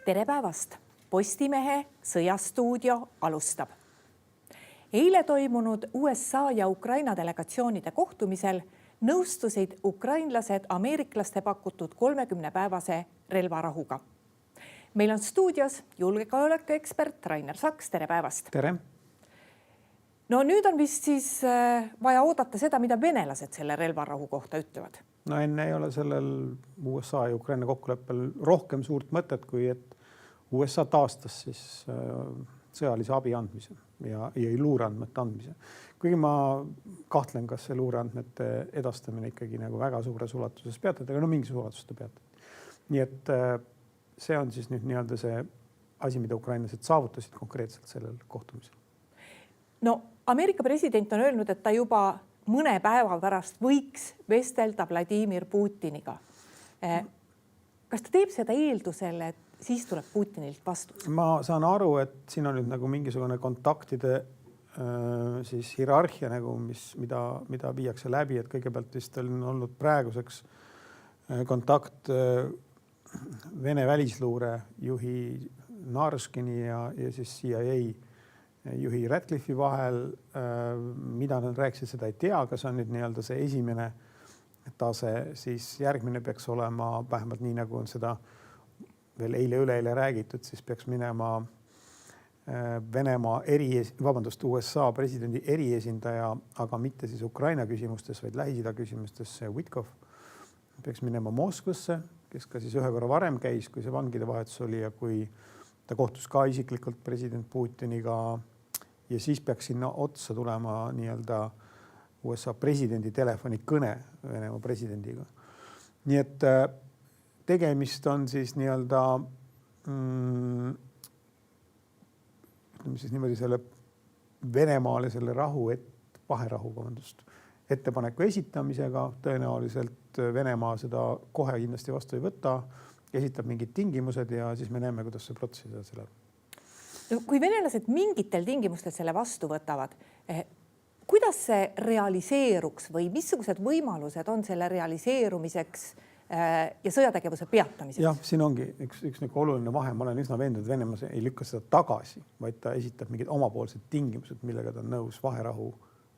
Tere päevast! Postimehe sõjastuudio alustab. Eile toimunud USA ja Ukraina delegatsioonide kohtumisel nõustusid ukrainlased ameeriklaste pakutud 30-päevase relvarahuga. Meil on stuudios julgeolekuekspert Rainer Saks. Tere päevast! Tere! No nüüd on vist siis vaja oodata seda, mida venelased selle relvarahu kohta ütlevad. No enne ei ole sellel USA ja Ukraina kokkuleppel rohkem suurt mõtet, kui et USA taastas siis sõjalise abi andmise ja luureandmete andmise. Kuigi ma kahtlen, kas see luureandmete edastamine ikkagi nagu väga suures ulatuses peatati, aga no mingis ulatuses ta peatati. Nii et see on siis nüüd nii-öelda see asi, mida ukrainlased saavutasid konkreetselt sellel kohtumisel. No Ameerika president on öelnud, et ta juba mõne päeva pärast võiks vestelda Vladimir Putiniga. Kas ta teeb seda eeldusel, et siis tuleb Putinilt vastus? Ma saan aru, et siin on nüüd nagu mingisugune kontaktide siis hierarhia, nagu, mida viiakse läbi, et kõigepealt vist on olnud praeguseks kontakt Vene välisluure juhi Narskini ja siis CIA juhi Ratcliffe'i vahel, mida nad rääkisid, seda ei tea, kas on nüüd nii-öelda see esimene tase, siis järgmine peaks olema vähemalt nii, nagu on seda veel üleeile räägitud, siis peaks minema Venemaa USA presidendi eriesindaja, aga mitte siis Ukraina küsimustes, vaid Lähis-Ida küsimustes Witkov peaks minema Moskvasse, kes ka siis ühe korra varem käis, kui see vangide vahetus oli ja kui ta kohtus ka isiklikult president Putiniga ja siis peaks sinna otsa tulema nii-öelda USA presidendi telefonikõne Venemaa presidendiga. Nii et tegemist on siis nii-öelda ütleme siis niimoodi selle Venemaale selle vaherahu ettepaneku esitamisega. Tõenäoliselt Venemaa seda kohe kindlasti vastu ei võta, esitab mingid tingimused ja siis me näeme, kuidas see protsess läheb. No, kui venelased mingitel tingimustel selle vastu võtavad, kuidas see realiseeruks või missugused võimalused on selle realiseerumiseks ja sõjategevuse peatamiseks? Jah, siin ongi üks nagu oluline vahe. Ma olen üsna veendunud, et Venemaa ei lükka seda tagasi, vaid ta esitab mingid omapoolsed tingimused, millega ta on nõus vaherahu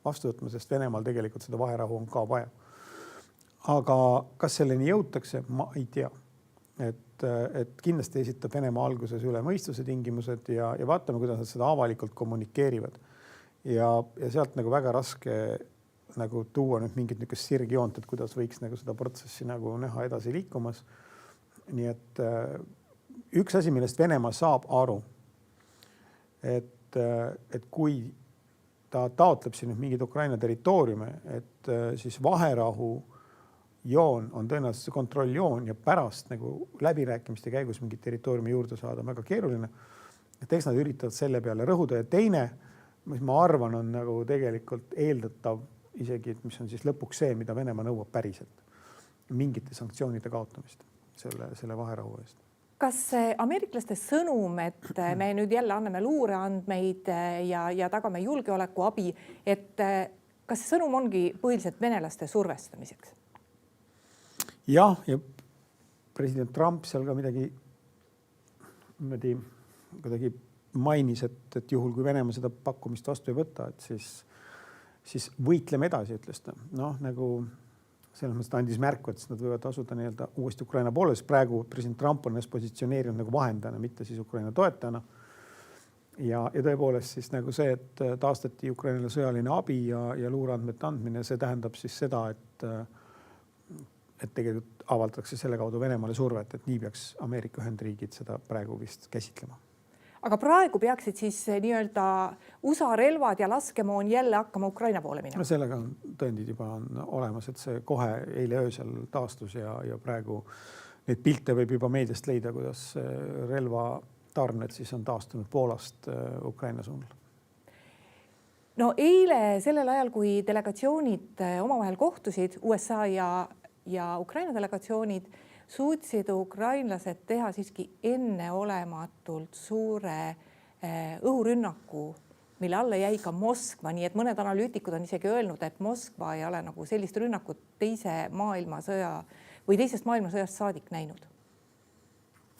vastu võtma, sest Venemaal tegelikult seda vaherahu on ka vaja. Aga kas selleni jõutakse? Ma ei tea. Et kindlasti esitab Venemaa alguses üle mõistuse tingimused ja vaatame, kuidas nad seda avalikult kommunikeerivad. Ja sealt nagu väga raske nagu tuua nüüd mingit sirgjoont, et kuidas võiks nagu seda protsessi nagu näha edasi liikumas. Nii et üks asi, millest Venemaa saab aru, et kui ta taotleb siin mingid Ukraina territooriume, et siis vaherahu joon on tõenäoliselt kontrolljoon ja pärast nagu läbirääkimiste käigus mingit territooriumi juurde saada on väga keeruline. Et eks nad üritavad selle peale rõhuda ja teine, mis ma arvan, on nagu tegelikult eeldatav isegi, mis on siis lõpuks see, mida Venemaa nõuab päriselt. Mingite sanktsioonide kaotamist selle vaherahu eest. Kas ameeriklaste sõnum, et me nüüd jälle anname luureandmeid ja tagame julgeoleku abi, et kas see sõnum ongi põhiliselt venelaste survestamiseks? Jah, ja president Trump seal ka midagi mainis, et juhul kui Venemaa seda pakkumist vastu ei võta, et siis võitleme edasi, ütles ta. Noh, nagu selles mõttes ta andis märku, et nad võivad asuda nii-öelda uuesti Ukraina poole, sest praegu president Trump on positsioneerinud nagu vahendajana, mitte siis Ukraina toetajana. Ja tõepoolest siis nagu see, et taastati Ukrainale sõjaline abi ja luureandmete andmine, see tähendab siis seda, et tegelikult avaldatakse selle kaudu Venemaale survet, et nii peaks Ameerika Ühendriigid seda praegu vist käsitlema. Aga praegu peaksid siis nii-öelda USA relvad ja laskemoon jälle hakkama Ukraina poole minema? No sellega tõendid juba on olemas, et see kohe eile öösel taastus ja praegu neid pilte võib juba meediast leida, kuidas relvatarned siis on taastunud Poolast Ukraina suunal. No eile sellel ajal, kui delegatsioonid omavahel kohtusid, USA ja Ukraina delegatsioonid, suutsid ukrainlased teha siiski enneolematult suure õhurünnaku, mille alla jäi ka Moskva, nii et mõned analüütikud on isegi öelnud, et Moskva ei ole nagu sellist rünnakut teisest maailmasõjast saadik näinud.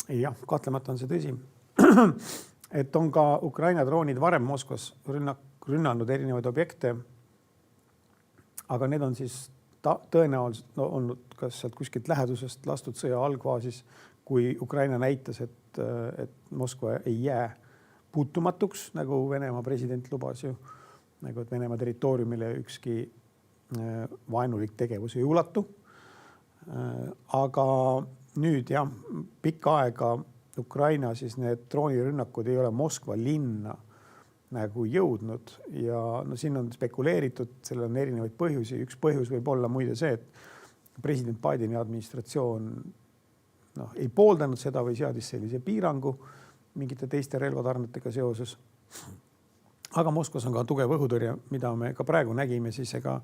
jah, kahtlemata on see tõsi. Et on ka Ukraina droonid varem Moskvas rünnanud erinevaid objekte. Aga need on siis tõenäoliselt olnud kas sealt kuskilt lähedusest lastud sõja algfaasis, kui Ukraina näitas, et Moskva ei jää puutumatuks, nagu Venemaa president lubas ju, nagu et Venemaa territooriumile ükski vaenulik tegevus ei ulatu. Aga nüüd jah, pikka aega Ukraina siis need droonirünnakud ei ole Moskva linna nagu jõudnud ja no siin on spekuleeritud, sellel on erinevaid põhjusi. Üks põhjus võib olla muide see, et president Bideni administratsioon ei pooldanud seda või seadis sellise piirangu mingite teiste relvatarnetega seoses. Aga Moskvas on ka tugev õhutõrje, mida me ka praegu nägime, siis ega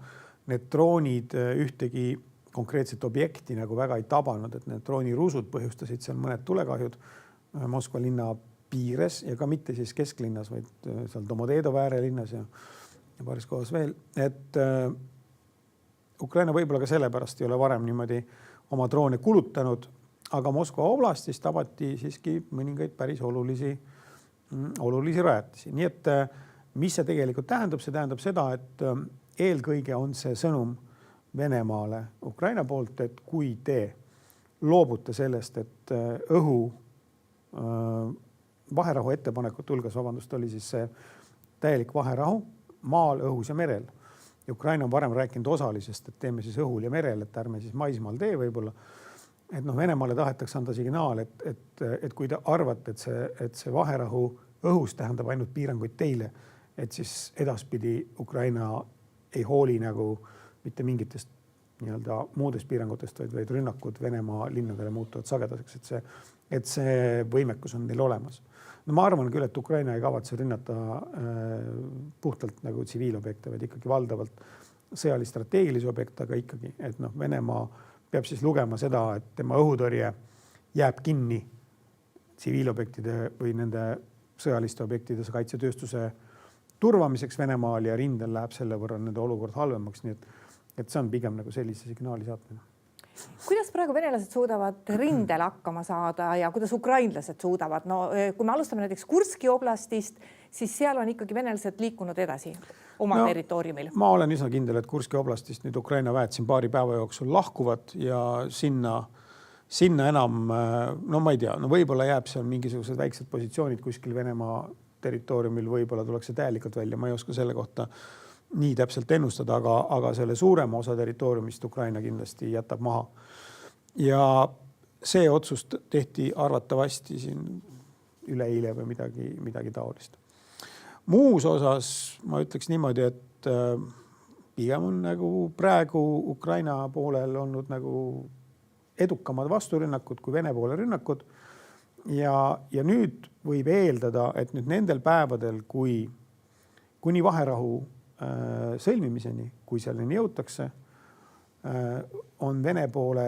need droonid ühtegi konkreetset objekti nagu väga ei tabanud, et need droonirusud põhjustasid seal mõned tulekahjud Moskva linna piires ja ka mitte siis kesklinnas, vaid seal Domodedovo äärelinnas ja paaris kohas veel. Et Ukraina võib-olla ka sellepärast ei ole varem niimoodi oma droone kulutanud, aga Moskva oblastis tabati siiski mõningaid päris olulisi rajatisi. Nii et mis see tegelikult tähendab? See tähendab seda, et eelkõige on see sõnum Venemaale Ukraina poolt, et kui te loobute sellest, et vaherahu ettepanekute hulgas, oli siis see täielik vaherahu maal, õhus ja merel. Ja Ukraina on varem rääkinud osalisest, et teeme siis õhul ja merel, et ärme siis maismaal tee võib-olla. Et Venemaale tahetakse anda signaal, et kui te arvate, et see vaherahu õhus tähendab ainult piiranguid teile, et siis edaspidi Ukraina ei hooli nagu mitte mingitest nii-öelda muudest piirangutest, vaid rünnakud Venemaa linnadele muutuvad sagedaseks, et see võimekus on neil olemas. No ma arvan küll, et Ukraina ei kavatse rünnata puhtalt nagu tsiviilobjekte, vaid ikkagi valdavalt sõjalist strateegilisi objekte, aga ikkagi, et Venemaa peab siis lugema seda, et tema õhutõrje jääb kinni tsiviilobjektide või nende sõjaliste objektide kaitsetööstuse turvamiseks Venemaal ja rindel läheb selle võrra nende olukord halvemaks, nii et see on pigem nagu sellise signaali saatmine. Kuidas praegu venelased suudavad rindel hakkama saada ja kuidas ukrainlased suudavad? No kui me alustame näiteks Kurski oblastist, siis seal on ikkagi venelased liikunud edasi oma territooriumil. Ma olen üsna kindel, et Kurski oblastist nüüd Ukraina väed siin paari päeva jooksul lahkuvad ja sinna enam, ma ei tea, võib-olla jääb seal mingisugused väiksed positsioonid kuskil Venemaa territooriumil, võib-olla tuleks see täielikult välja, ma ei oska selle kohta nii täpselt ennustada, aga selle suurema osa territooriumist Ukraina kindlasti jätab maha. Ja see otsus tehti arvatavasti siin üleeile või midagi taolist. Muus osas ma ütleks niimoodi, et pigem on nagu praegu Ukraina poolel olnud nagu edukamad vasturünnakud kui Vene poole rünnakud. Ja nüüd võib eeldada, et nüüd nendel päevadel, kuni vaherahu sõlmimiseni, kui selleni jõutakse, on Vene poole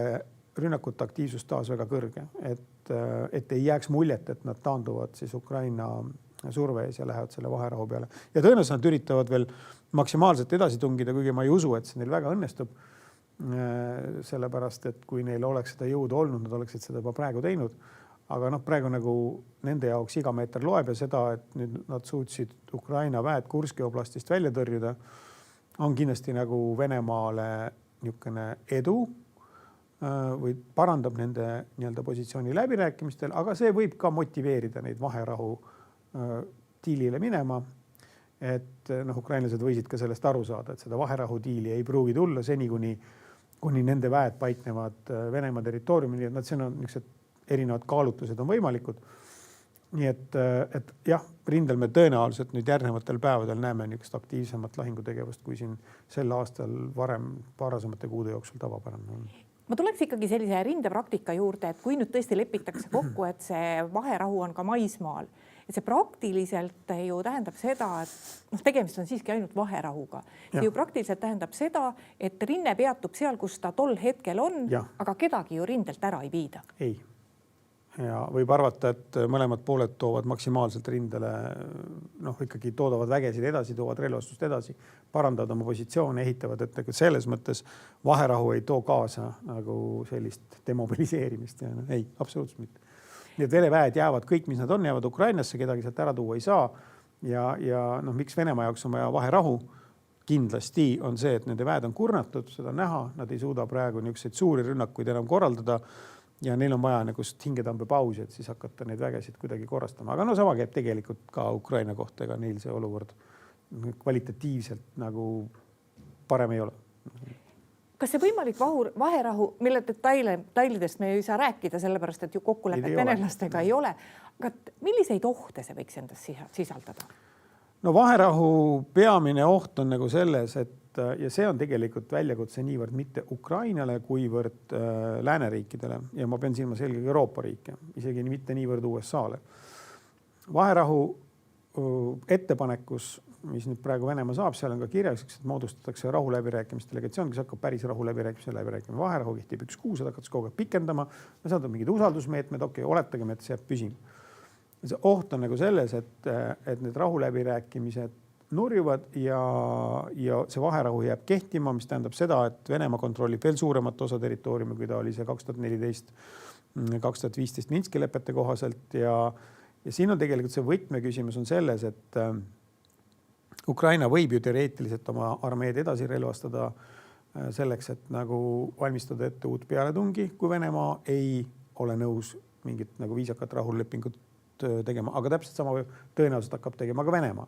rünnakute aktiivsus taas väga kõrge, et ei jääks muljet, et nad taanduvad siis Ukraina surve ees ja lähevad selle vaherahu peale. Ja tõenäoliselt nad üritavad veel maksimaalselt edasi tungida, kuigi ma ei usu, et see neil väga õnnestub, sellepärast, et kui neil oleks seda jõudu olnud, nad oleksid seda juba praegu teinud. Aga praegu nagu nende jaoks iga meeter loeb ja seda, et nüüd nad suutsid Ukraina väed Kurski oblastist välja tõrjuda, on kindlasti nagu Venemaale niisugune edu või parandab nende nii-öelda positsiooni läbirääkimistel, aga see võib ka motiveerida neid vaherahu diilile minema, et ukrainlased võisid ka sellest aru saada, et seda vaherahu diili ei pruugi tulla seni, kuni nende väed paiknevad Venemaa territooriumil, nii et siin on niisugused erinevad kaalutlused on võimalikud. Nii et jah, rindel me tõenäoliselt nüüd järgnevatel päevadel näeme niisugust aktiivsemat lahingutegevust, kui siin sel aastal varasemate kuude jooksul tavapärane on. Ma tuleks ikkagi sellise rindepraktika juurde, et kui nüüd tõesti lepitakse kokku, et see vaherahu on ka maismaal, et see praktiliselt ju tähendab seda, et tegemist on siiski ainult vaherahuga. See ju praktiliselt tähendab seda, et rinne peatub seal, kus ta tol hetkel on, aga kedagi ju rindelt ära ei viida. Ei. Ja võib arvata, et mõlemad pooled toovad maksimaalselt rindele, ikkagi toodavad vägesid edasi, toovad relvastust edasi, parandavad oma positsioone, ehitavad, et selles mõttes vaherahu ei too kaasa nagu sellist demobiliseerimist. Ei, absoluutselt mitte. Nii et Vene väed jäävad kõik, mis nad on, jäävad Ukrainasse, kedagi sealt ära tuua ei saa. Ja noh, miks Venemaa jaoks on vaja vaherahu? Kindlasti on see, et nende väed on kurnatud, seda näha, nad ei suuda praegu niisuguseid suuri rünnakuid enam korraldada ja neil on vaja nagu hingetambe pausi, et siis hakata neid vägesid kuidagi korrastama. Aga no sama käib tegelikult ka Ukraina kohta, ega neil see olukord kvalitatiivselt nagu parem ei ole. Kas see võimalik vaherahu, mille detailidest me ei saa rääkida, sellepärast, et ju kokkulepet venelastega ei ole, aga milliseid ohte see võiks endast sisaldada? No vaherahu peamine oht on nagu selles, et ja see on tegelikult väljakutse niivõrd mitte Ukrainale, kuivõrd lääneriikidele ja ma pean silmas eelkõige Euroopa riike, isegi mitte niivõrd USA-le. Vaherahu ettepanekus, mis nüüd praegu Venemaa saab, seal on ka kirjas, et moodustatakse rahuläbirääkimiste delegatsioon, kes hakkab päris rahuläbirääkimiste läbirääkima. Vaherahu kehtib 1 kuu, seda hakatakse kogu aeg pikendama. Me saadame mingid usaldusmeetmed, oletagem, et see jääb püsima. See oht on nagu selles, et need rahuläbirääkimised nurjuvad ja see vaherahu jääb kehtima, mis tähendab seda, et Venemaa kontrollib veel suuremat osa territooriumi, kui ta oli see 2014, 2015 Minski lepete kohaselt ja siin on tegelikult see võtmeküsimus on selles, et Ukraina võib ju teoreetiliselt oma armeed edasi relvastada selleks, et nagu valmistada ette uut pealetungi, kui Venemaa ei ole nõus mingit nagu viisakat rahulepingut tegema, aga täpselt sama tõenäoliselt hakkab tegema ka Venemaa.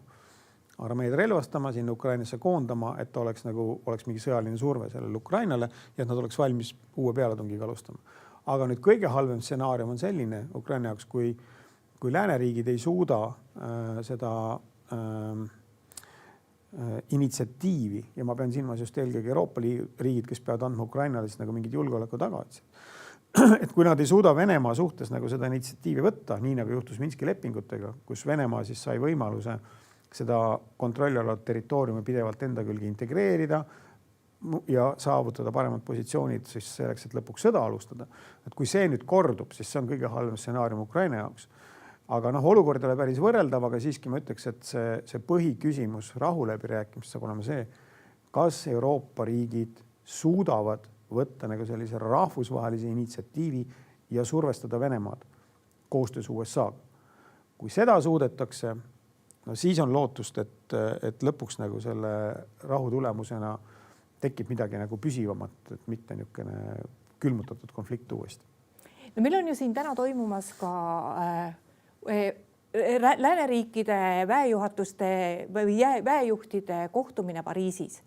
Armeed relvastama, sinna Ukrainasse koondama, et oleks mingi sõjaline surve sellele Ukrainale ja et nad oleks valmis uue pealetungiga alustama. Aga nüüd kõige halvem stsenaarium on selline Ukraina jaoks, kui lääneriigid ei suuda seda initsiatiivi ja ma pean silmas just eelkõige Euroopa riigid, kes peavad andma Ukrainale siis nagu mingid julgeoleku tagatised. Et kui nad ei suuda Venemaa suhtes nagu seda initsiatiivi võtta, nii nagu juhtus Minski lepingutega, kus Venemaa siis sai võimaluse seda kontrollialat territooriumi pidevalt enda külge integreerida ja saavutada paremad positsioonid siis selleks, et lõpuks sõda alustada. Et kui see nüüd kordub, siis see on kõige halvem stsenaarium Ukraina jaoks. Aga olukord ei ole päris võrreldav, aga siiski ma ütleks, et see põhiküsimus rahuläbirääkimist saab olema see, kas Euroopa riigid suudavad võtta nagu sellise rahvusvahelise initsiatiivi ja survestada Venemaad koostöös USA-ga. Kui seda suudetakse, no siis on lootust, et lõpuks nagu selle rahu tulemusena tekib midagi nagu püsivamat, et mitte niisugune külmutatud konflikt uuesti. No meil on ju siin täna toimumas ka lääneriikide väejuhatuste või väejuhtide kohtumine Pariisis.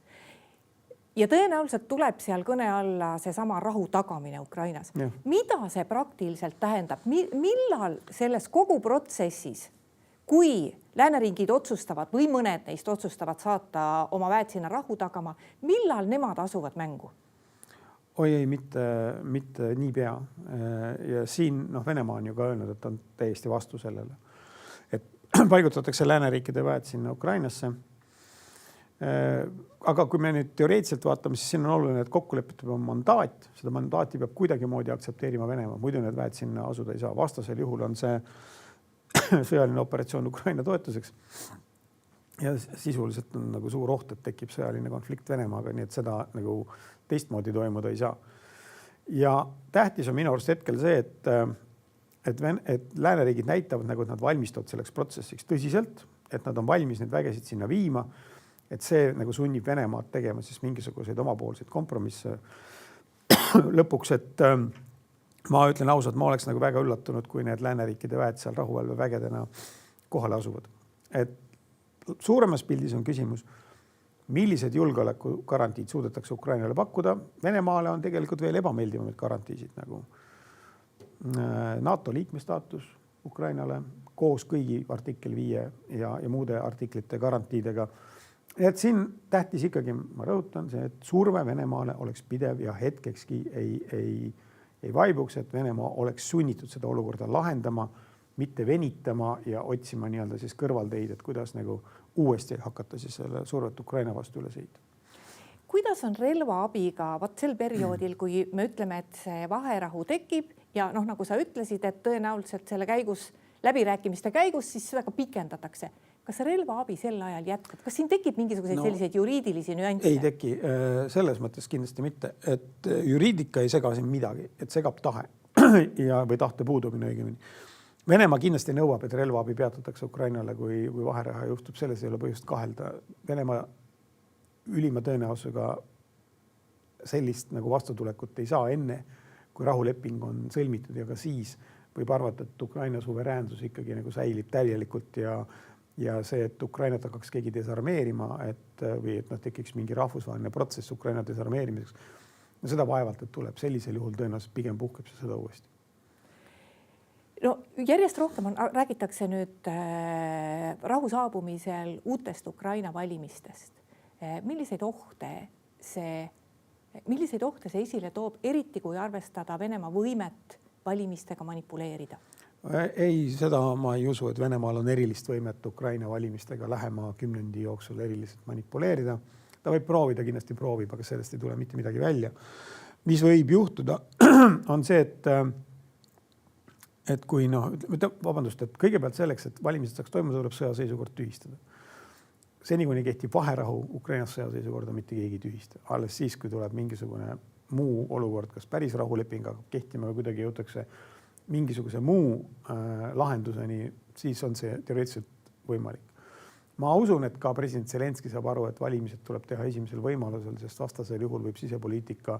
Ja tõenäoliselt tuleb seal kõne alla seesama rahu tagamine Ukrainas. Ja. Mida see praktiliselt tähendab? Millal selles kogu protsessis, kui lääneriigid otsustavad või mõned neist otsustavad saata oma väed sinna rahu tagama, millal nemad asuvad mängu? Oi ei, mitte niipea. Ja siin Venemaa on ju ka öelnud, et on täiesti vastu sellele. Et paigutatakse lääneriikide väed sinna Ukrainasse. Aga kui me nüüd teoreetiliselt vaatame, siis siin on oluline, et kokkulepet peab mandaat. Seda mandaati peab kuidagi moodi aktsepteerima Venemaa. Muidu need väed sinna asuda ei saa. Vastasel juhul on see sõjaline operatsioon Ukraina toetuseks. Ja sisuliselt on nagu suur oht, et tekib sõjaline konflikt Venemaaga, nii et seda nagu teistmoodi toimuda ei saa. Ja tähtis on minu arust hetkel see, et lääneriigid näitavad, nagu, et nad valmistavad selleks protsessiks tõsiselt, et nad on valmis neid vägesid sinna viima, et see nagu sunnib Venemaad tegema siis mingisuguseid omapoolseid kompromisse. Lõpuks, et ma ütlen ausalt, ma oleks nagu väga üllatunud, kui need lääneriikide väed seal rahuvalve vägedena kohale asuvad. Et suuremas pildis on küsimus, millised julgeoleku garantiid suudetakse Ukrainale pakkuda. Venemaale on tegelikult veel ebameeldivamaid garantiisid nagu NATO liikmestaatus Ukrainale koos kõigi artikkel 5 ja muude artiklite garantiidega. Et siin tähtis ikkagi, ma rõhutan see, et surve Venemaale oleks pidev ja hetkekski ei vaibuks, et Venemaa oleks sunnitud seda olukorda lahendama, mitte venitama ja otsima nii-öelda siis kõrvalteid, et kuidas nagu uuesti hakata siis selle survet Ukraina vastu üles ehitama. Kuidas on relvaabiga sel perioodil, kui me ütleme, et see vaherahu tekib ja nagu sa ütlesid, et tõenäoliselt selle käigus, läbirääkimiste käigus, siis seda ka pikendatakse. Kas see relvaabi sel ajal jätkab? Kas siin tekib mingisuguseid selliseid juriidilisi nüansse? Ei teki. Selles mõttes kindlasti mitte, et juriidika ei sega siin midagi, et segab tahe või tahte puudumine õigemini. Venemaa kindlasti nõuab, et relvaabi peatatakse Ukrainale, kui vaheraha juhtub, selles ei ole põhjust kahelda. Venemaa ülima tõenäosusega sellist nagu vastutulekut ei saa enne, kui rahuleping on sõlmitud ja ka siis võib arvata, et Ukraina suveräänsus ikkagi nagu säilib täielikult ja see, et Ukrainat hakkaks keegi desarmeerima, või et tekiks mingi rahvusvaheline protsess Ukraina desarmeerimiseks. No seda vaevalt, et tuleb. Sellisel juhul tõenäoliselt pigem puhkeb see sõda uuesti. No järjest rohkem räägitakse nüüd rahu saabumisel uutest Ukraina valimistest. Milliseid ohte see esile toob, eriti kui arvestada Venemaa võimet valimistega manipuleerida? Ei, seda ma ei usu, et Venemaal on erilist võimet Ukraina valimistega lähema 10 jooksul eriliselt manipuleerida. Ta võib proovida, kindlasti proovib, aga sellest ei tule mitte midagi välja. Mis võib juhtuda, on see, et kui et kõigepealt selleks, et valimised saaks toimuda, tuleb sõjaseisukord tühistada. Seni, kuni kehtib vaherahu, Ukrainas sõjaseisukorda mitte keegi tühista. Alles siis, kui tuleb mingisugune muu olukord, kas päris rahuleping hakkab kehtima või kuidagi jõutakse mingisuguse muu lahenduseni, siis on see teoreetiliselt võimalik. Ma usun, et ka president Zelenski saab aru, et valimised tuleb teha esimesel võimalusel, sest vastasel juhul võib sisepoliitika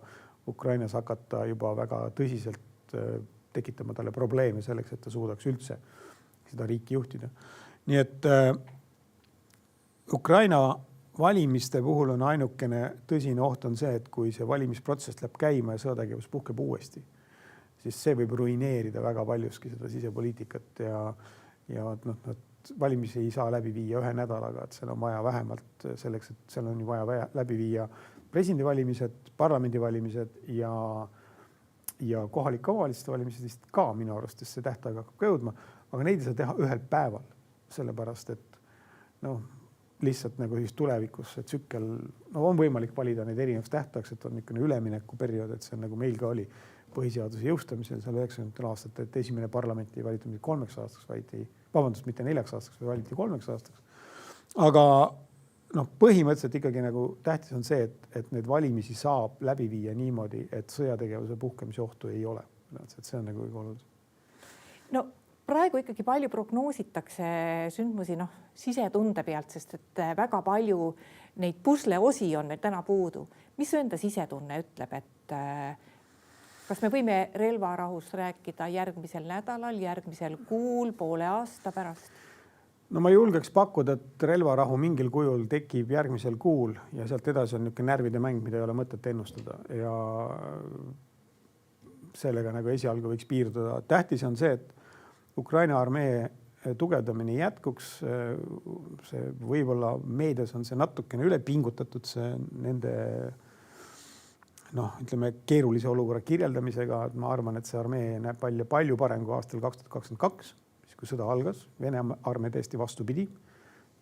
Ukrainas hakata juba väga tõsiselt tekitama talle probleeme selleks, et ta suudaks üldse seda riiki juhtida. Nii et Ukraina valimiste puhul on ainukene tõsine oht on see, et kui see valimisprotsess läheb käima ja sõjategevus puhkeb uuesti, siis see võib ruineerida väga paljuski seda sisepoliitikat ja valimisi ei saa läbi viia 1 nädalaga, et seal on vaja vähemalt selleks, et seal on vaja läbi viia presidendivalimised, parlamendivalimised ja kohalike omavalitsuste valimised vist ka minu arust, sest see tähtaeg hakkab ka jõudma, aga neid ei saa teha ühel päeval, sellepärast et lihtsalt nagu siis tulevikus see tsükkel, on võimalik valida neid erinevaks tähtajaks, et on niisugune üleminekuperiood, et see on nagu meil ka oli põhiseaduse jõustamisel seal 90 aastat, et esimene parlament ei valitud mitte 3 aastaks, mitte 4 aastaks, või valiti 3 aastaks. Aga põhimõtteliselt ikkagi nagu tähtis on see, et need valimisi saab läbi viia niimoodi, et sõjategevuse puhkemise ohtu ei ole. Et see on nagu oluline. Praegu ikkagi palju prognoositakse sündmusi sisetunde pealt, sest et väga palju neid pusleosi on meil täna puudu. Mis enda sisetunne ütleb, et kas me võime relvarahust rääkida järgmisel nädalal, järgmisel kuul, poole aasta pärast? Ma julgeks pakkuda, et relvarahu mingil kujul tekib järgmisel kuul ja sealt edasi on niisugune närvide mäng, mida ei ole mõtet ennustada ja sellega nagu esialgu võiks piirduda. Tähtis on see, et Ukraina armee tugevdamine jätkuks. See võib-olla meedias on see natukene üle pingutatud, see nende keerulise olukorra kirjeldamisega. Ma arvan, et see armee näeb palju parem kui aastal 2022, kui sõda algas. Vene armee täiesti vastupidi.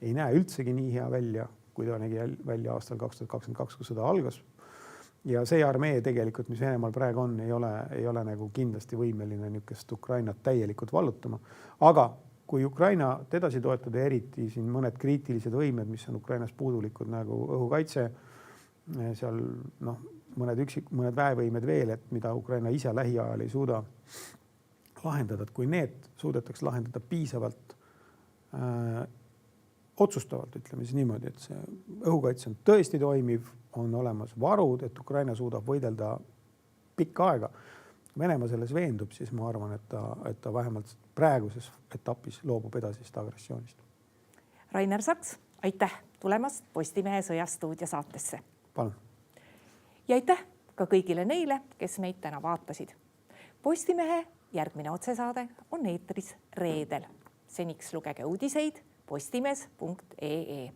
Ei näe üldsegi nii hea välja, kui ta nägi välja aastal 2022, kui sõda algas. Ja see armee tegelikult, mis Venemaal praegu on, ei ole nagu kindlasti võimeline niisugust Ukrainat täielikult vallutama. Aga kui Ukraina edasi toetada, eriti siin mõned kriitilised võimed, mis on Ukrainas puudulikud nagu õhukaitse, seal mõned väevõimed veel, et mida Ukraina ise lähiajal ei suuda lahendada, et kui need suudetaks lahendada piisavalt otsustavalt, ütleme siis niimoodi, et see õhukaitse on tõesti toimiv, on olemas varud, et Ukraina suudab võidelda pikka aega. Venemaa selles veendub, siis ma arvan, et ta vähemalt praeguses etapis loobub edasist agressioonist. Rainer Saks, aitäh tulemast Postimehe Sõjastuudia saatesse. Palun. Ja aitäh ka kõigile neile, kes meid täna vaatasid. Postimehe järgmine otsesaade on eetris reedel. Seniks lugege uudiseid postimees.ee.